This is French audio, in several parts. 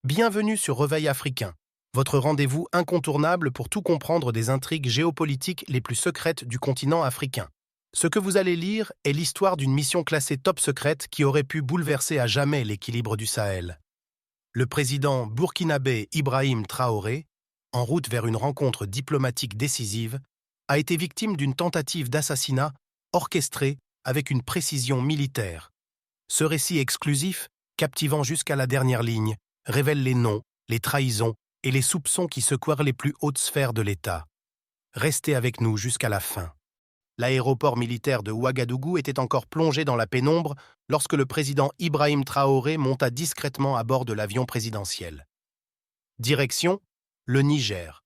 Bienvenue sur Réveil africain, votre rendez-vous incontournable pour tout comprendre des intrigues géopolitiques les plus secrètes du continent africain. Ce que vous allez lire est l'histoire d'une mission classée top secrète qui aurait pu bouleverser à jamais l'équilibre du Sahel. Le président burkinabé Ibrahim Traoré, en route vers une rencontre diplomatique décisive, a été victime d'une tentative d'assassinat orchestrée avec une précision militaire. Ce récit exclusif, captivant jusqu'à la dernière ligne, révèle les noms, les trahisons et les soupçons qui secouèrent les plus hautes sphères de l'État. Restez avec nous jusqu'à la fin. L'aéroport militaire de Ouagadougou était encore plongé dans la pénombre lorsque le président Ibrahim Traoré monta discrètement à bord de l'avion présidentiel. Direction, le Niger.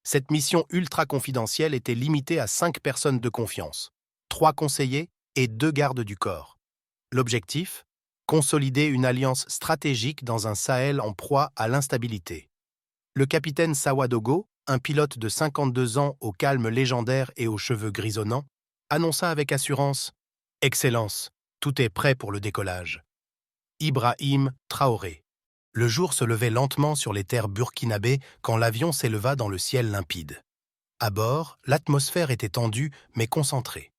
Cette mission ultra-confidentielle était limitée à 5 personnes de confiance, 3 conseillers et 2 gardes du corps. L'objectif ? Consolider une alliance stratégique dans un Sahel en proie à l'instabilité. Le capitaine Sawadogo, un pilote de 52 ans au calme légendaire et aux cheveux grisonnants, annonça avec assurance « Excellence, tout est prêt pour le décollage ». Ibrahim Traoré. Le jour se levait lentement sur les terres burkinabées quand l'avion s'éleva dans le ciel limpide. À bord, l'atmosphère était tendue mais concentrée.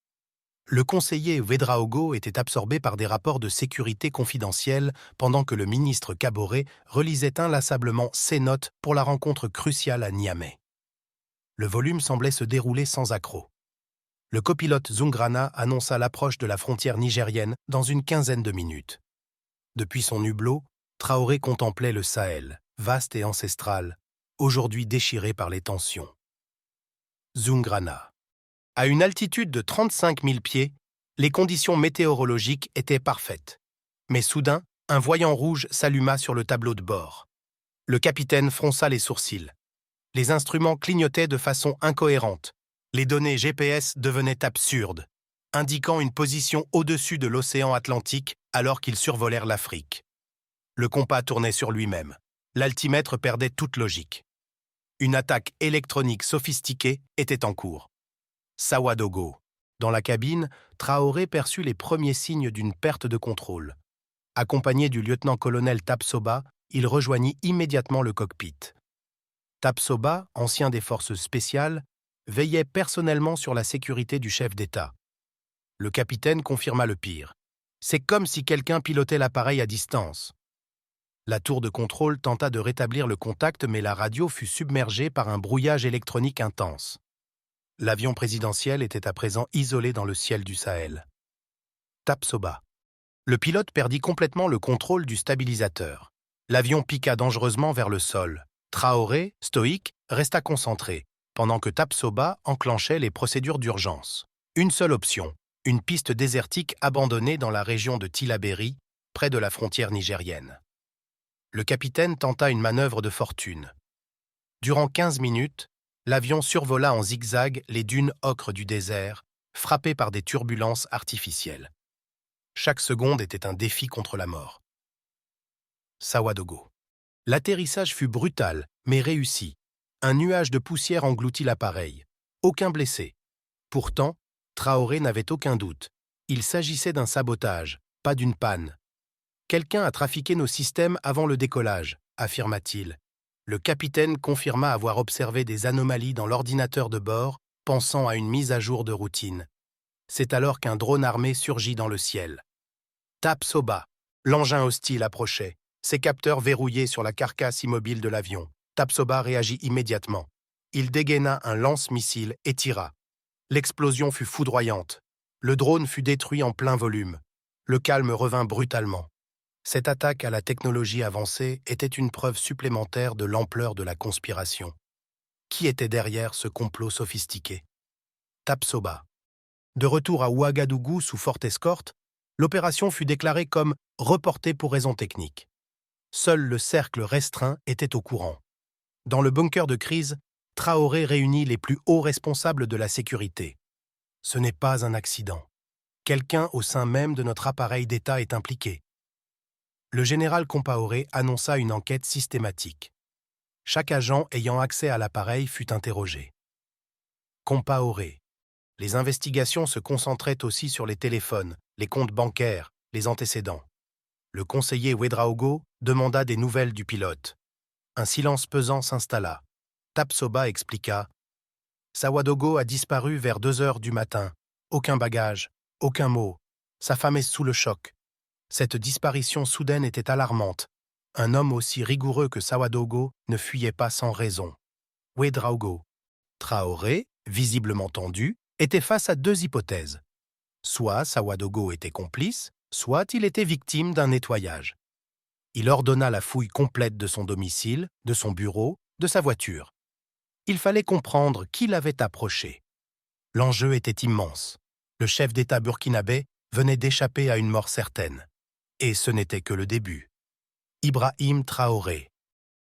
Le conseiller Ouédraogo était absorbé par des rapports de sécurité confidentiels pendant que le ministre Kaboré relisait inlassablement ses notes pour la rencontre cruciale à Niamey. Le volume semblait se dérouler sans accroc. Le copilote Zungrana annonça l'approche de la frontière nigérienne dans une quinzaine de minutes. Depuis son hublot, Traoré contemplait le Sahel, vaste et ancestral, aujourd'hui déchiré par les tensions. Zungrana. À une altitude de 35 000 pieds, les conditions météorologiques étaient parfaites. Mais soudain, un voyant rouge s'alluma sur le tableau de bord. Le capitaine fronça les sourcils. Les instruments clignotaient de façon incohérente. Les données GPS devenaient absurdes, indiquant une position au-dessus de l'océan Atlantique alors qu'ils survolèrent l'Afrique. Le compas tournait sur lui-même. L'altimètre perdait toute logique. Une attaque électronique sophistiquée était en cours. Sawadogo. Dans la cabine, Traoré perçut les premiers signes d'une perte de contrôle. Accompagné du lieutenant-colonel Tapsoba, il rejoignit immédiatement le cockpit. Tapsoba, ancien des forces spéciales, veillait personnellement sur la sécurité du chef d'État. Le capitaine confirma le pire. C'est comme si quelqu'un pilotait l'appareil à distance. La tour de contrôle tenta de rétablir le contact, mais la radio fut submergée par un brouillage électronique intense. L'avion présidentiel était à présent isolé dans le ciel du Sahel. Tapsoba. Le pilote perdit complètement le contrôle du stabilisateur. L'avion piqua dangereusement vers le sol. Traoré, stoïque, resta concentré, pendant que Tapsoba enclenchait les procédures d'urgence. Une seule option, une piste désertique abandonnée dans la région de Tillabéri, près de la frontière nigérienne. Le capitaine tenta une manœuvre de fortune. Durant 15 minutes, l'avion survola en zigzag les dunes ocres du désert, frappé par des turbulences artificielles. Chaque seconde était un défi contre la mort. Sawadogo. L'atterrissage fut brutal, mais réussi. Un nuage de poussière engloutit l'appareil. Aucun blessé. Pourtant, Traoré n'avait aucun doute. Il s'agissait d'un sabotage, pas d'une panne. Quelqu'un a trafiqué nos systèmes avant le décollage, affirma-t-il. Le capitaine confirma avoir observé des anomalies dans l'ordinateur de bord, pensant à une mise à jour de routine. C'est alors qu'un drone armé surgit dans le ciel. Tapsoba. L'engin hostile approchait, ses capteurs verrouillés sur la carcasse immobile de l'avion. Tapsoba réagit immédiatement. Il dégaina un lance-missile et tira. L'explosion fut foudroyante. Le drone fut détruit en plein volume. Le calme revint brutalement. Cette attaque à la technologie avancée était une preuve supplémentaire de l'ampleur de la conspiration. Qui était derrière ce complot sophistiqué ? Tapsoba. De retour à Ouagadougou sous forte escorte, l'opération fut déclarée comme reportée pour raisons techniques. Seul le cercle restreint était au courant. Dans le bunker de crise, Traoré réunit les plus hauts responsables de la sécurité. Ce n'est pas un accident. Quelqu'un au sein même de notre appareil d'État est impliqué. Le général Compaoré annonça une enquête systématique. Chaque agent ayant accès à l'appareil fut interrogé. Compaoré. Les investigations se concentraient aussi sur les téléphones, les comptes bancaires, les antécédents. Le conseiller Ouedraogo demanda des nouvelles du pilote. Un silence pesant s'installa. Tapsoba expliqua. Sawadogo a disparu vers 2 heures du matin. Aucun bagage, aucun mot. Sa femme est sous le choc. Cette disparition soudaine était alarmante. Un homme aussi rigoureux que Sawadogo ne fuyait pas sans raison. Ouedraogo. Traoré, visiblement tendu, était face à 2 hypothèses. Soit Sawadogo était complice, soit il était victime d'un nettoyage. Il ordonna la fouille complète de son domicile, de son bureau, de sa voiture. Il fallait comprendre qui l'avait approché. L'enjeu était immense. Le chef d'État burkinabé venait d'échapper à une mort certaine. Et ce n'était que le début. Ibrahim Traoré.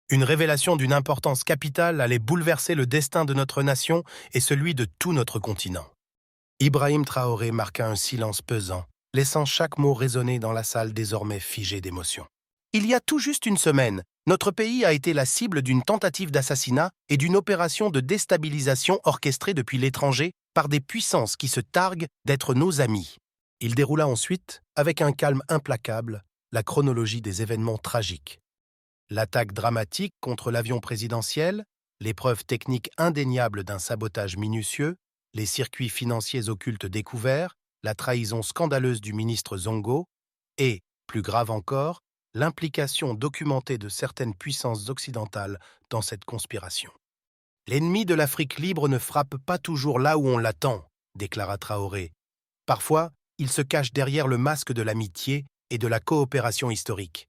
Une révélation d'une importance capitale allait bouleverser le destin de notre nation et celui de tout notre continent. Ibrahim Traoré marqua un silence pesant, laissant chaque mot résonner dans la salle désormais figée d'émotion. Il y a tout juste une semaine, notre pays a été la cible d'une tentative d'assassinat et d'une opération de déstabilisation orchestrée depuis l'étranger par des puissances qui se targuent d'être nos amis. Il déroula ensuite, avec un calme implacable, la chronologie des événements tragiques. L'attaque dramatique contre l'avion présidentiel, les preuves techniques indéniables d'un sabotage minutieux, les circuits financiers occultes découverts, la trahison scandaleuse du ministre Zongo et, plus grave encore, l'implication documentée de certaines puissances occidentales dans cette conspiration. L'ennemi de l'Afrique libre ne frappe pas toujours là où on l'attend, déclara Traoré. Parfois, il se cache derrière le masque de l'amitié et de la coopération historique.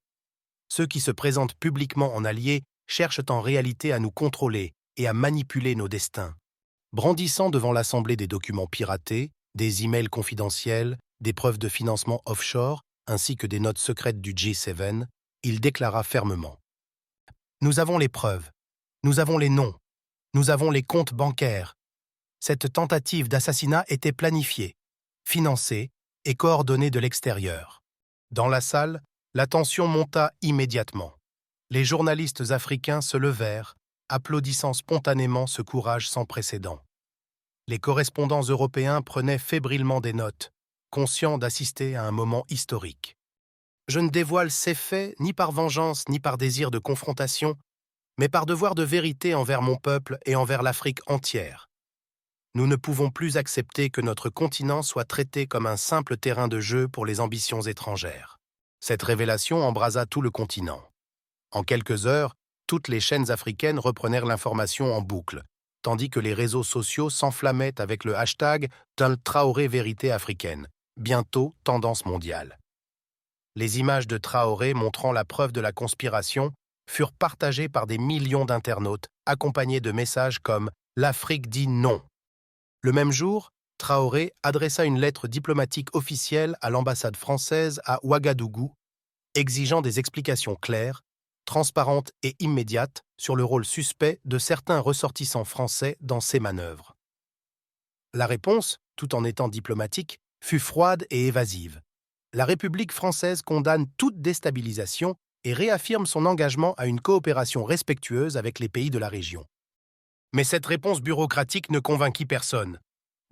Ceux qui se présentent publiquement en alliés cherchent en réalité à nous contrôler et à manipuler nos destins. Brandissant devant l'Assemblée des documents piratés, des emails confidentiels, des preuves de financement offshore, ainsi que des notes secrètes du G7, il déclara fermement. Nous avons les preuves, nous avons les noms, nous avons les comptes bancaires. Cette tentative d'assassinat était planifiée, financée et coordonnée de l'extérieur. Dans la salle, la tension monta immédiatement. Les journalistes africains se levèrent, applaudissant spontanément ce courage sans précédent. Les correspondants européens prenaient fébrilement des notes, conscients d'assister à un moment historique. Je ne dévoile ces faits ni par vengeance ni par désir de confrontation, mais par devoir de vérité envers mon peuple et envers l'Afrique entière. Nous ne pouvons plus accepter que notre continent soit traité comme un simple terrain de jeu pour les ambitions étrangères. Cette révélation embrasa tout le continent. En quelques heures, toutes les chaînes africaines reprenèrent l'information en boucle, tandis que les réseaux sociaux s'enflammaient avec le hashtag d'un Traoré vérité africaine, bientôt tendance mondiale. Les images de Traoré montrant la preuve de la conspiration furent partagées par des millions d'internautes, accompagnés de messages comme « L'Afrique dit non ». Le même jour, Traoré adressa une lettre diplomatique officielle à l'ambassade française à Ouagadougou, exigeant des explications claires, transparentes et immédiates sur le rôle suspect de certains ressortissants français dans ces manœuvres. La réponse, tout en étant diplomatique, fut froide et évasive. La République française condamne toute déstabilisation et réaffirme son engagement à une coopération respectueuse avec les pays de la région. Mais cette réponse bureaucratique ne convainquit personne.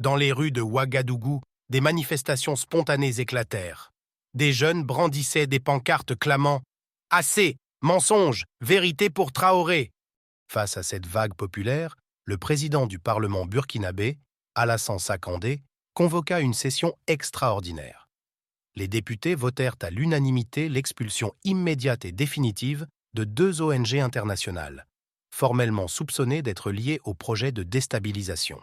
Dans les rues de Ouagadougou, des manifestations spontanées éclatèrent. Des jeunes brandissaient des pancartes clamant « Assez ! Mensonge ! Vérité pour Traoré !» Face à cette vague populaire, le président du Parlement burkinabé, Alassane Sakandé, convoqua une session extraordinaire. Les députés votèrent à l'unanimité l'expulsion immédiate et définitive de 2 ONG internationales, formellement soupçonnées d'être liées au projet de déstabilisation.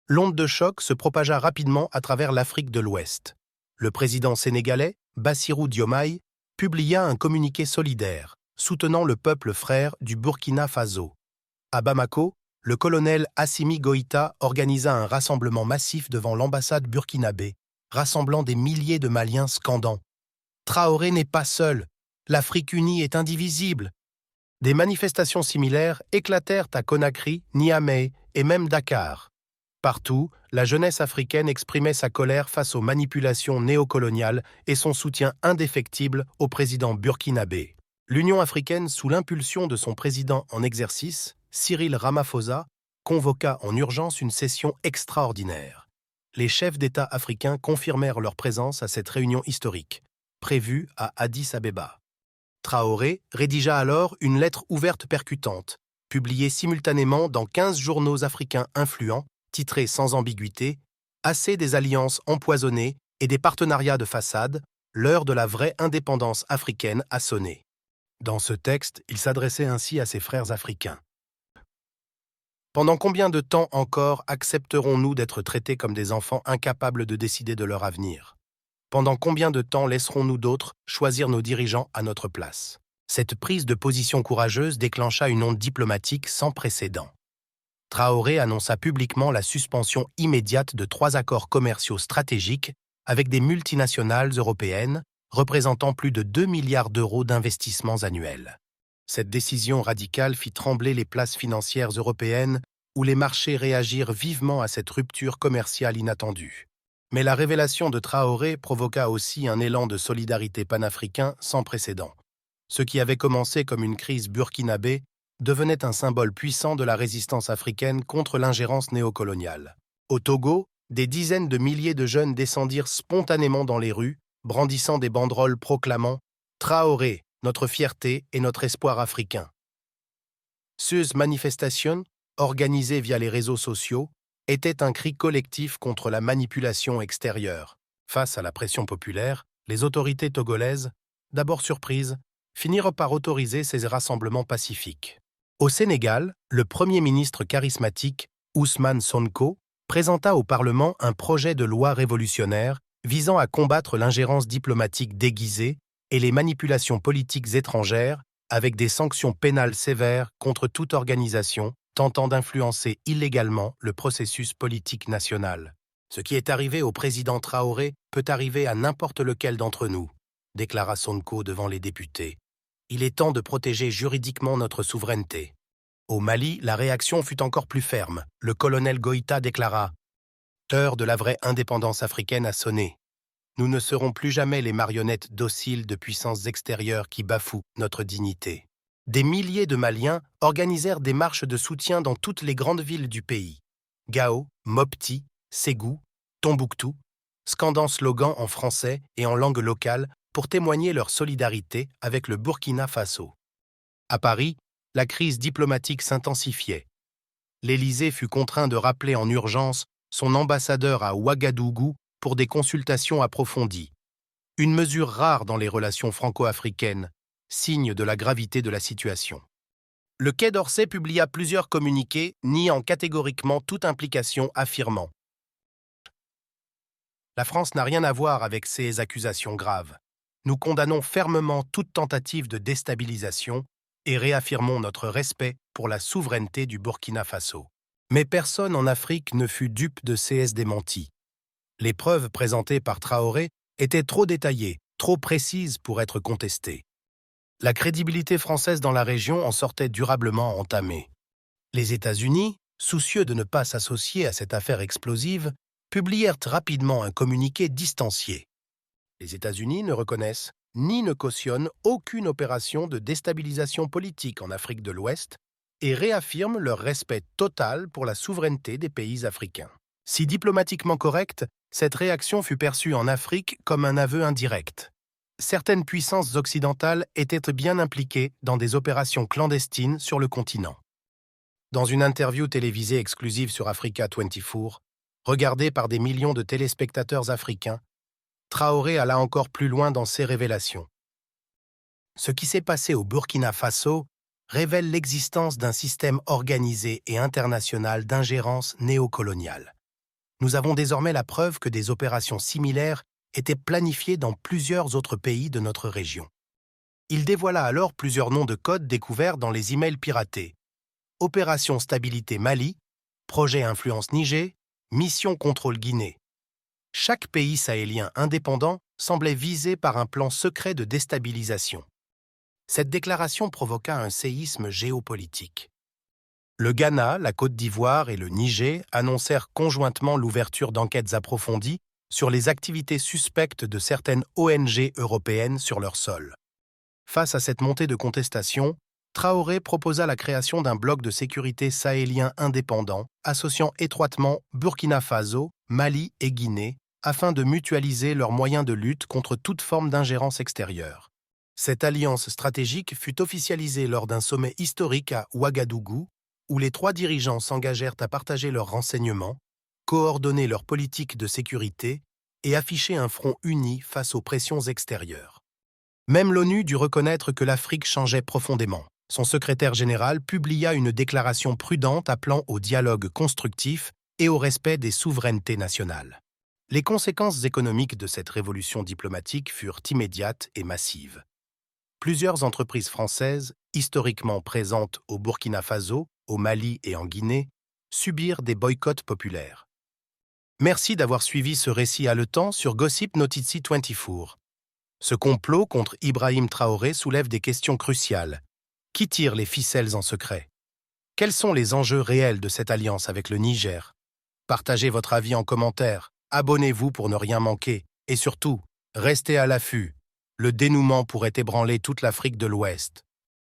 L'onde de choc se propagea rapidement à travers l'Afrique de l'Ouest. Le président sénégalais, Bassirou Diomaye, publia un communiqué solidaire, soutenant le peuple frère du Burkina Faso. À Bamako, le colonel Assimi Goïta organisa un rassemblement massif devant l'ambassade burkinabé, rassemblant des milliers de Maliens scandant « Traoré n'est pas seul, l'Afrique unie est indivisible ». Des manifestations similaires éclatèrent à Conakry, Niamey et même Dakar. Partout, la jeunesse africaine exprimait sa colère face aux manipulations néocoloniales et son soutien indéfectible au président burkinabé. L'Union africaine, sous l'impulsion de son président en exercice, Cyril Ramaphosa, convoqua en urgence une session extraordinaire. Les chefs d'État africains confirmèrent leur présence à cette réunion historique. prévue à Addis Abeba. Traoré rédigea alors une lettre ouverte percutante, publiée simultanément dans 15 journaux africains influents, titrée sans ambiguïté « Assez des alliances empoisonnées et des partenariats de façade, l'heure de la vraie indépendance africaine a sonné ». Dans ce texte, il s'adressait ainsi à ses frères africains. Pendant combien de temps encore accepterons-nous d'être traités comme des enfants incapables de décider de leur avenir? Pendant combien de temps laisserons-nous d'autres choisir nos dirigeants à notre place? Cette prise de position courageuse déclencha une onde diplomatique sans précédent. Traoré annonça publiquement la suspension immédiate de 3 accords commerciaux stratégiques avec des multinationales européennes représentant plus de 2 milliards d'euros d'investissements annuels. Cette décision radicale fit trembler les places financières européennes où les marchés réagirent vivement à cette rupture commerciale inattendue. Mais la révélation de Traoré provoqua aussi un élan de solidarité panafricain sans précédent. Ce qui avait commencé comme une crise burkinabé devenait un symbole puissant de la résistance africaine contre l'ingérence néocoloniale. Au Togo, des dizaines de milliers de jeunes descendirent spontanément dans les rues, brandissant des banderoles proclamant « Traoré, notre fierté et notre espoir africain ». Ces manifestations, organisées via les réseaux sociaux, était un cri collectif contre la manipulation extérieure. Face à la pression populaire, les autorités togolaises, d'abord surprises, finirent par autoriser ces rassemblements pacifiques. Au Sénégal, le Premier ministre charismatique, Ousmane Sonko, présenta au Parlement un projet de loi révolutionnaire visant à combattre l'ingérence diplomatique déguisée et les manipulations politiques étrangères avec des sanctions pénales sévères contre toute organisation tentant d'influencer illégalement le processus politique national. Ce qui est arrivé au président Traoré peut arriver à n'importe lequel d'entre nous, déclara Sonko devant les députés. Il est temps de protéger juridiquement notre souveraineté. Au Mali, la réaction fut encore plus ferme. Le colonel Goïta déclara « L'heure de la vraie indépendance africaine a sonné. Nous ne serons plus jamais les marionnettes dociles de puissances extérieures qui bafouent notre dignité. » Des milliers de Maliens organisèrent des marches de soutien dans toutes les grandes villes du pays. Gao, Mopti, Ségou, Tombouctou, scandant slogans en français et en langue locale pour témoigner leur solidarité avec le Burkina Faso. À Paris, la crise diplomatique s'intensifiait. L'Élysée fut contraint de rappeler en urgence son ambassadeur à Ouagadougou pour des consultations approfondies. Une mesure rare dans les relations franco-africaines, signe de la gravité de la situation. Le Quai d'Orsay publia plusieurs communiqués niant catégoriquement toute implication, affirmant « La France n'a rien à voir avec ces accusations graves. Nous condamnons fermement toute tentative de déstabilisation et réaffirmons notre respect pour la souveraineté du Burkina Faso. » Mais personne en Afrique ne fut dupe de ces démentis. Les preuves présentées par Traoré étaient trop détaillées, trop précises pour être contestées. La crédibilité française dans la région en sortait durablement entamée. Les États-Unis, soucieux de ne pas s'associer à cette affaire explosive, publièrent rapidement un communiqué distancié. Les États-Unis ne reconnaissent ni ne cautionnent aucune opération de déstabilisation politique en Afrique de l'Ouest et réaffirment leur respect total pour la souveraineté des pays africains. Si diplomatiquement correcte, cette réaction fut perçue en Afrique comme un aveu indirect. Certaines puissances occidentales étaient bien impliquées dans des opérations clandestines sur le continent. Dans une interview télévisée exclusive sur Africa 24, regardée par des millions de téléspectateurs africains, Traoré alla encore plus loin dans ses révélations. Ce qui s'est passé au Burkina Faso révèle l'existence d'un système organisé et international d'ingérence néocoloniale. Nous avons désormais la preuve que des opérations similaires étaient planifiées dans plusieurs autres pays de notre région. Il dévoila alors plusieurs noms de codes découverts dans les emails piratés. Opération Stabilité Mali, Projet Influence Niger, Mission Contrôle Guinée. Chaque pays sahélien indépendant semblait visé par un plan secret de déstabilisation. Cette déclaration provoqua un séisme géopolitique. Le Ghana, la Côte d'Ivoire et le Niger annoncèrent conjointement l'ouverture d'enquêtes approfondies sur les activités suspectes de certaines ONG européennes sur leur sol. Face à cette montée de contestation, Traoré proposa la création d'un bloc de sécurité sahélien indépendant associant étroitement Burkina Faso, Mali et Guinée afin de mutualiser leurs moyens de lutte contre toute forme d'ingérence extérieure. Cette alliance stratégique fut officialisée lors d'un sommet historique à Ouagadougou, où les 3 dirigeants s'engagèrent à partager leurs renseignements, coordonner leur politique de sécurité et afficher un front uni face aux pressions extérieures. Même l'ONU dut reconnaître que l'Afrique changeait profondément. Son secrétaire général publia une déclaration prudente appelant au dialogue constructif et au respect des souverainetés nationales. Les conséquences économiques de cette révolution diplomatique furent immédiates et massives. Plusieurs entreprises françaises, historiquement présentes au Burkina Faso, au Mali et en Guinée, subirent des boycotts populaires. Merci d'avoir suivi ce récit haletant sur Gossip Notizi 24. Ce complot contre Ibrahim Traoré soulève des questions cruciales. Qui tire les ficelles en secret? Quels sont les enjeux réels de cette alliance avec le Niger? Partagez votre avis en commentaire, abonnez-vous pour ne rien manquer, et surtout, restez à l'affût. Le dénouement pourrait ébranler toute l'Afrique de l'Ouest.